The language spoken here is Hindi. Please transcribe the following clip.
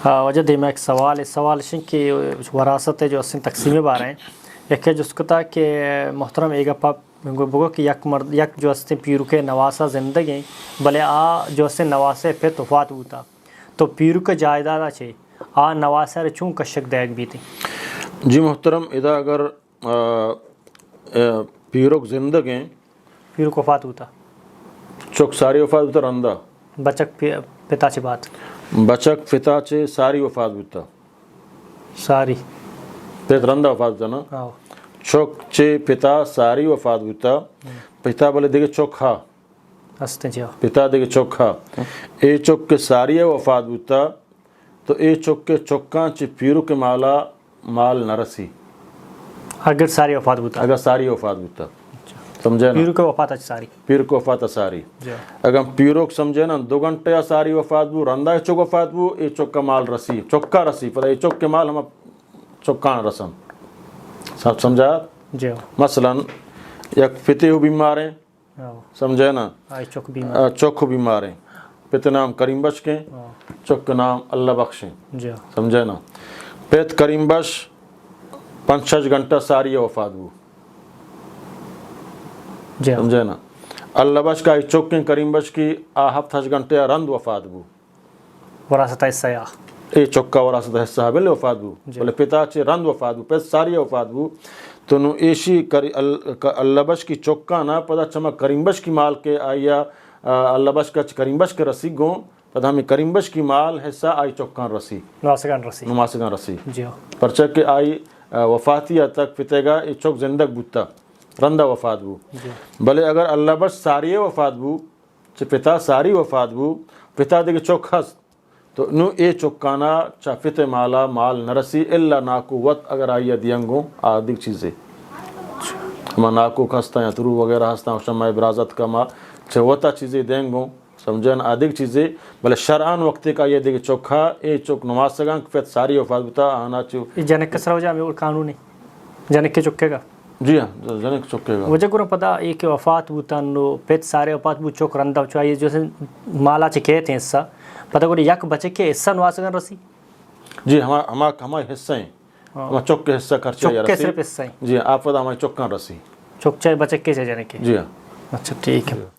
हाँ वजह दे मैं एक सवाल इस सवाल शिं कि वरासत है जो असिन तकसीमें बार हैं एक है जिसको था कि मोहतरम एक अपा बोगो कि यक मर्द यक जो अस्ते पीरू के नवासा ज़िंदगी भले आ जो अस्ते नवासे पे तोफ़ात होता तो पीरू के जायदाद अच्छे आ नवासा रे चूँ कशक दैग भी थी। जी मोहतरम इदा अगर पीरोक ज़िंदगी पीरू को वफ़ात होता चौक सारी वफात होता रंदा बचक पिता ची बात बचक पिता चे सारी वफात होता सारी पेत रंदा वफात होता ना आओ चौक चे पिता सारी वफात होता पिता बोले देखे चौखा हंसते जाओ पिता देखे चौखा ए चौक के सारी वफात होता तो ए चौक के चौका चे पीरू के माला माल नरसी अगर सारी वफ़ात होता अगर सारी वफात होता समझे ना पीरू के वफ़ात अच्छी सारी पीर को वफात सारी जो अगर पीरो को समझे ना 2 घंटे या सारी वफात वो रंदा चौक वफात वो ए चौक का माल रसी चौका रसी पर ए चौक के माल हम चौका रसम सब समझा जो मसलन एक पिते हो बीमार हैं आओ समझे ना आई चौक बीमार चौक बीमार हैं पिता नाम करीम बख्श के चौक का नाम अल्लाह बख्श हैं जो समझे ना पेत करीम बख्श 5-6 घंटा सारी वफात वो जो समझे ना अल्लाह बख्श का चौक के करीम बख्श की आ हफ्ता घंटे रंद वफात वो वरासत हिस्सा या ए चौका वरासत हिस्सा बिल वफात वो बोले पिता चे रंद वफात वो पे सारी वफात वो तो नु एशी करी अल्लाह बख्श की चौका ना पता चमा करीम बख्श की माल के आया अल्लाह बख्श का करीम बख्श के रसी गो पता हमें करीम बख्श की माल हिस्सा आई चौका रसी नवासगान रसी नुमासगा रसी जो परचक के आई वफातिया तक पितेगा ए चौक जिंदग बुता रंदा वफात बू भले अगर अल्लाह बस सारी वफात बू चे पिता सारी वफात बू पिता देखे चौखस तो नु ए चौकाना चा फिते माला माल नरसी इल्ला नाकू वत अगर आई दियंगो आदिक चीज़ें हम नाकू खस्ता या तुरु वगैरह हंसता शमा बराजत का मा चवता चीज़ें देंगो समझन अधिक चीज़ें भले शरान वक्त का ये देखे चौखा ए चौक नमाज सगा फिर सारी वफात बुता आना चो जनक कसरा हो जाए कानूनी जनक के चुकेगा जी हाँ जनक चौकेगा वजह को पता एक वफ़ात बूतन पेत सारे वफ़ात बू चौक रंदा चाहिए जैसे माला चिके थे हिस्सा पता को यक बचे के हिस्सा नवासगन रसी जी हमारे हिस्से हैं हमारे चौक के हिस्सा खर्चे चौक के सिर्फ हिस्सा जी आप पता हमारे चौक का रसी चौक चाहे बचे के जाने के जी हाँ अच्छा ठीक है।